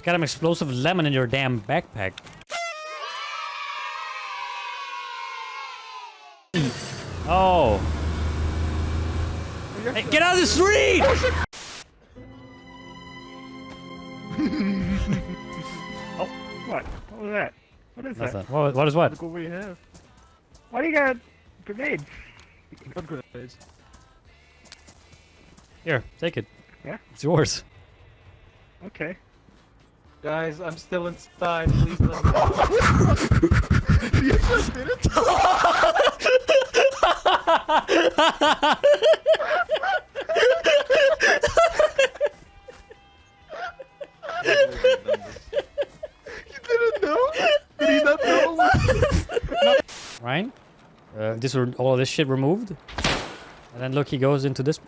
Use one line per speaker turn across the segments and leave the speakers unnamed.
got an explosive lemon in your damn backpack. Oh. Hey, get out of the street!
Oh, what? What was that? What is that?
What is what?
Look what we have. Why do you got grenades? Gun grenades.
Here, take it.
Yeah?
It's yours.
Okay.
Guys, I'm still inside. Please let me out.
You just did it? You didn't know? Did he not know?
Ryan? All of this shit removed. And then look, he goes into this.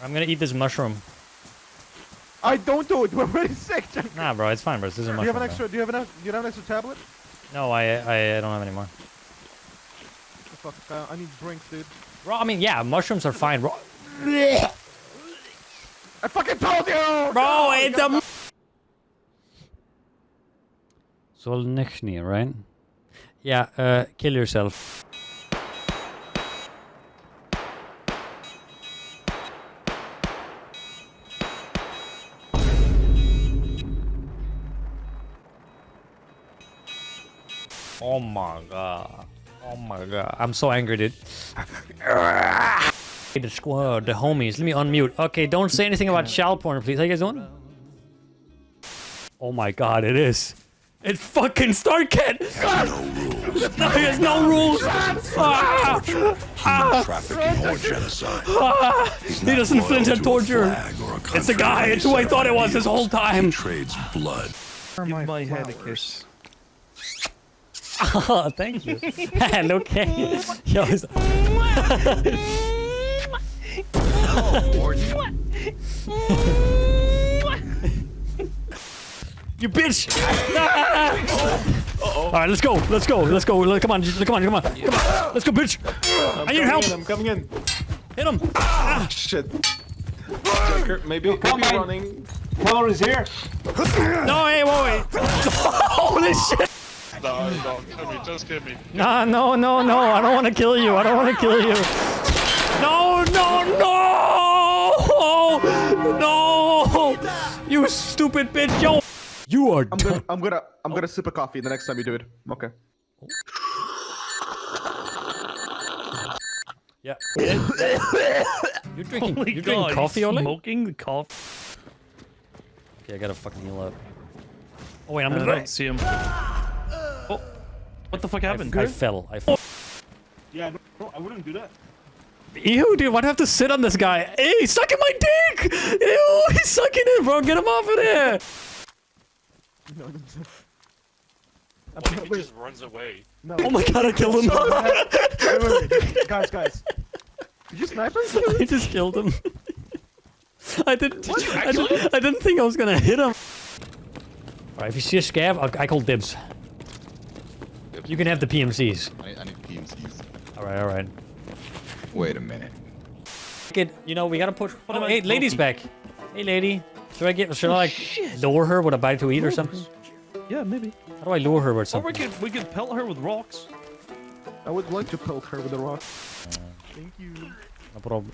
I'm gonna eat this mushroom.
I don't do it. We're very sick.
Nah, bro, it's fine, bro. This is a mushroom.
Do you have an extra? Do you have an extra tablet?
No, I don't have any more.
Fuck, I need drinks, dude.
Bro, I mean, yeah, mushrooms are fine, bro.
I fucking told you!
Bro, it's a... Solnechny, right? Yeah, kill yourself. Oh my god. Oh my god. I'm so angry, dude. The squad, the homies. Let me unmute. Okay, don't say anything about child porn, please. How you guys doing? Oh my god, it is. It's fucking StarCat! No, there's no rules!
Trafficking or genocide.
He doesn't flinch at torture. It's the guy. It's who I thought it was this whole time.
Trades blood.
Give my head a kiss.
Oh, thank you. And okay. Yo, you bitch! Alright, let's go. Let's go. Let's go. Come on. Come on. Come on. Come on. Let's go, bitch. I need help.
I'm coming in.
Hit him.
Shit. Junker, maybe running.
Color is here.
No, hey, wait. Holy shit.
No, kill me, just kill me.
Nah, no. I don't want to kill you. No. You stupid bitch. Yo. You are done.
I'm gonna sip a coffee the next time you do it. Okay.
Yeah. You're drinking coffee, Ole?
Smoking the coffee.
Okay, I gotta fucking heal up. Oh wait, I'm
I
gonna
don't see him. Oh, what the fuck happened?
I fell.
Yeah, no, I wouldn't do that.
Ew, dude, why'd I have to sit on this guy? Hey, he's sucking my dick! Ew, he's sucking it, bro. Get him off of there.
What if he just runs away?
No.
Oh my god, I killed him.
Wait. Guys. Did you snipe him?
I just killed him. I didn't think I was gonna hit him. Alright, if you see a scav, I call dibs. You can have the PMCs.
I need PMCs.
Alright.
Wait a minute.
Kid, you know, we gotta push. Oh, hey, lady's back. Hey, lady. Should I like lure her with a bite to eat or something?
Yeah, maybe.
How do I lure her with
Or
something?
we could pelt her with rocks.
I would like to pelt her with a rock. Thank you.
No problem.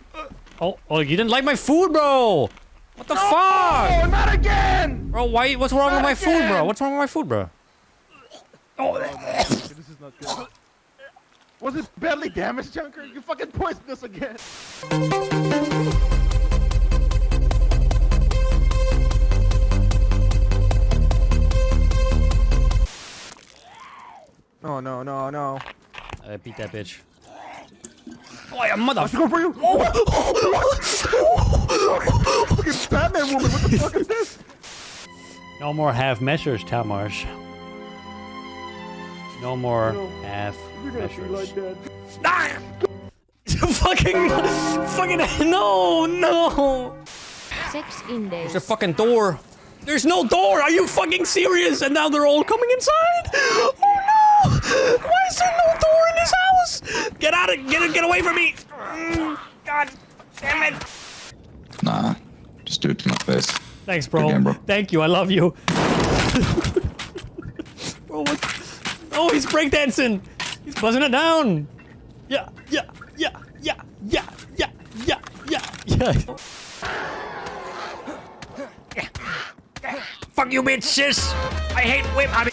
Oh, you didn't like my food, bro! What the fuck?
Oh, not again!
Bro, why? What's wrong with my food, bro? What's wrong with my food, bro?
Oh, this is not good. Was it badly damaged, Junker? You fucking poisoned us again. No.
I beat that bitch. Oh, yeah, mother.
Let's go for you. Fucking Batman woman. What the fuck is this?
No more half measures, Tamars. No more half measures. Ah! fucking, no.
6 in days.
There's a fucking door. There's no door. Are you fucking serious? And now they're all coming inside. Oh no! Why is there no door in this house? Get out of get away from me! God damn it!
Nah, just do it to my face.
Thanks, bro.
Good game, bro.
Thank you. I love you. Bro, what? Oh, he's breakdancing. He's buzzing it down. Yeah. Fuck you, bitches! I hate whip. I mean...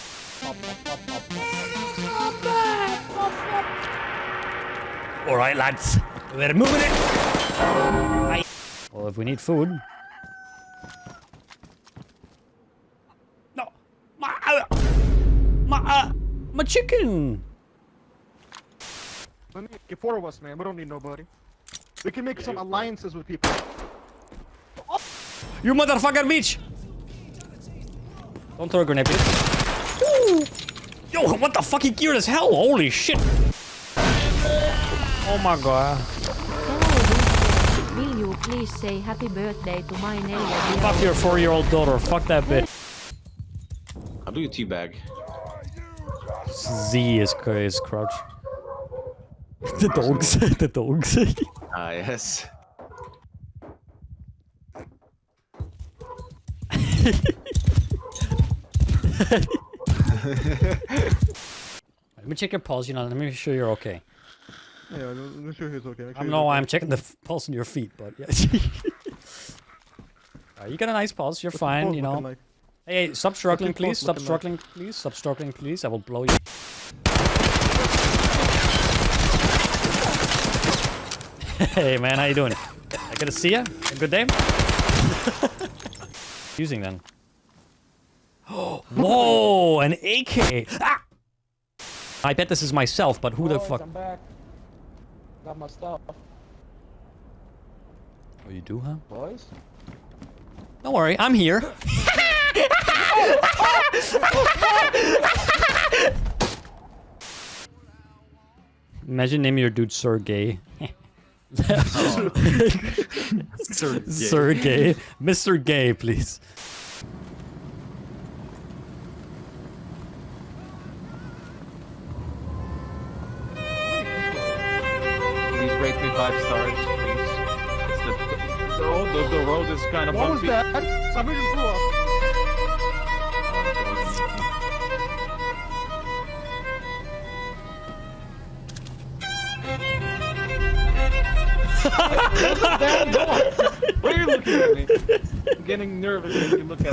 All right, lads. We're moving it. Well, if we need food. No, my chicken.
Let me get 4 of us, man. We don't need nobody. We can make some alliances with people.
You motherfucker bitch! Don't throw a grenade, please. Ooh. Yo, what the fuck? He geared as hell. Holy shit. Oh my god.
Will you please say happy birthday to my neighbor?
Fuck your 4-year-old daughter. Fuck that bitch.
I'll do a teabag.
Z is crouch. The dogs. The dogs.
Ah, yes.
Let me check your pulse, you know, let me be sure you're okay.
Yeah, I'm sure he's okay.
I know I'm checking the pulse in your feet, but yeah. You got a nice pulse, you're fine, you know. Hey, stop struggling, please. Stop struggling, please. Stop struggling, please. I will blow you. Hey, man, how you doing? I gotta see ya. A good day? Using then. Whoa, an AK! Ah! I bet this is myself, but who the fuck?
I'm back. Got my stuff.
Oh, you do, huh?
Boys?
Don't worry, I'm here. Imagine naming your dude Sergey. Sergey. Mr. Gay, please.
Please rate me 5 stars, please. It's the road is kind of
What was
bumpy.
that? Somebody just blew up.
Why are you looking at me? I'm getting nervous when you look at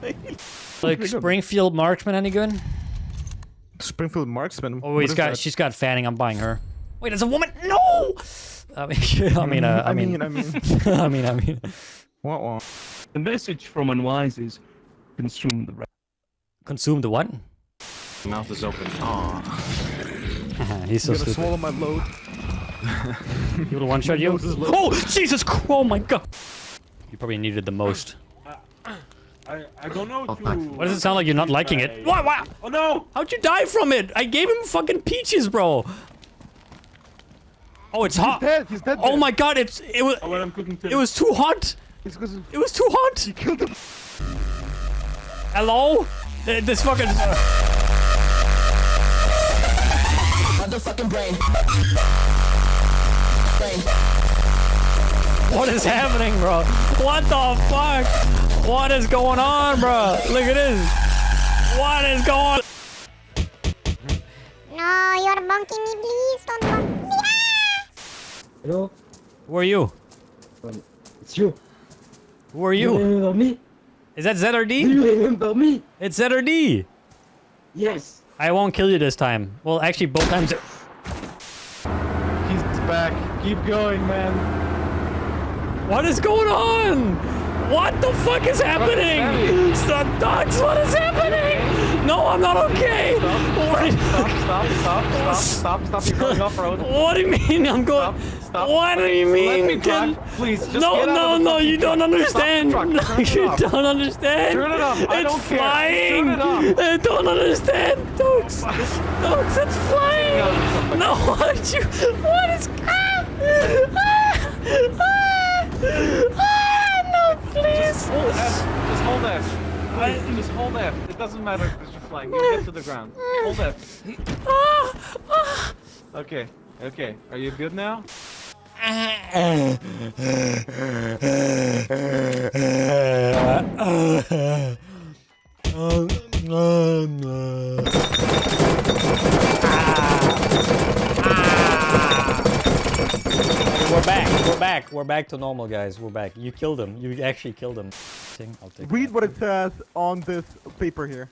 me.
Like Springfield Marksman, any good?
Springfield Marksman.
Oh, she's got fanning. I'm buying her. Wait, there's a woman. No. I mean.
What?
The message from Unwise is consume the rest.
Consume the what?
Mouth is open. Aww.
He's so
I'm gonna
stupid.
swallow my load.
He will one shot you. Oh, Jesus! Oh my God! You probably needed the most.
I don't know
Why does it sound like you're not liking it? What?
Oh no!
How'd you die from it? I gave him fucking peaches, bro. Oh, it's hot.
He's dead.
Oh my God! It was.
Oh, what I'm cooking too.
It was too hot.
It's because
It was too hot.
he killed him.
Hello? This fucking.
Motherfucking brain.
What is happening, bro? What the fuck? What is going on, bro? Look at this. What is going on?
No, you're bonking me, please. Don't bonk me. Ah!
Hello?
Who are you?
It's you.
Who are you?
remember me?
Is that Z or D?
You remember me?
It's Z or D.
Yes.
I won't kill you this time. Well, actually, both times.
He's back. Keep going, man.
What is going on? What the fuck is happening? Stop, dogs, what is happening? No, I'm not okay. What?
Stop. You're going off road.
What do you mean? I'm going.
Stop.
What do you mean?
Let me drive. Please, just
No,
get out of the
no, you
fucking
don't
truck.
understand.
Stop the
No,
truck. Turn it
you
off.
don't understand.
Turn it off. I
It's
don't care.
flying.
Turn it off.
I don't understand. Dogs, it's flying. No, what did you? What is? No, please.
Just hold F. Please, just hold F. It doesn't matter if you're flying. You get to the ground. Hold F. Okay, okay. Are you good now?
We're back. We're back. We're back to normal, guys. We're back. You killed him. You actually killed him. I'll take
Read
that.
what it says on this paper here.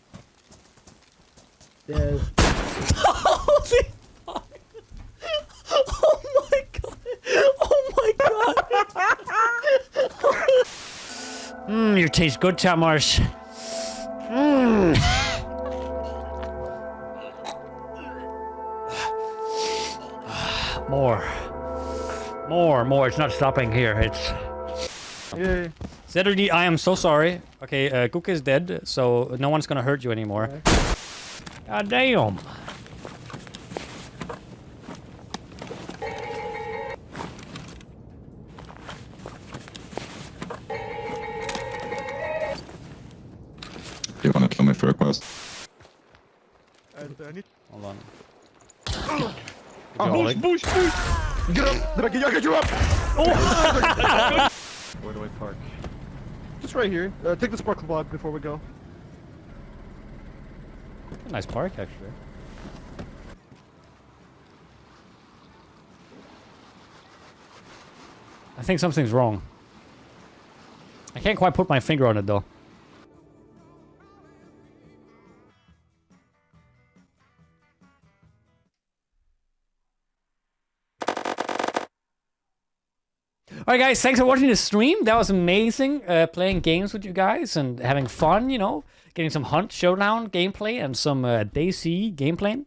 Yes.
Holy fuck! Oh my god! Oh my god! You taste good, Tamars. More. More. It's not stopping here. It's.
Yeah.
Zedderdy, I am so sorry. Okay, Gook is dead, so no one's gonna hurt you anymore. God damn.
Do you want to kill me for a quest?
And I need...
Hold on.
Bush! Get up! Did I get you up?
Where do I park?
Just right here. Take the sparkle block before we go.
Nice park, actually. I think something's wrong. I can't quite put my finger on it, though. Alright guys, thanks for watching the stream. That was amazing, playing games with you guys and having fun, you know. Getting some Hunt Showdown gameplay and some DayZ gameplay.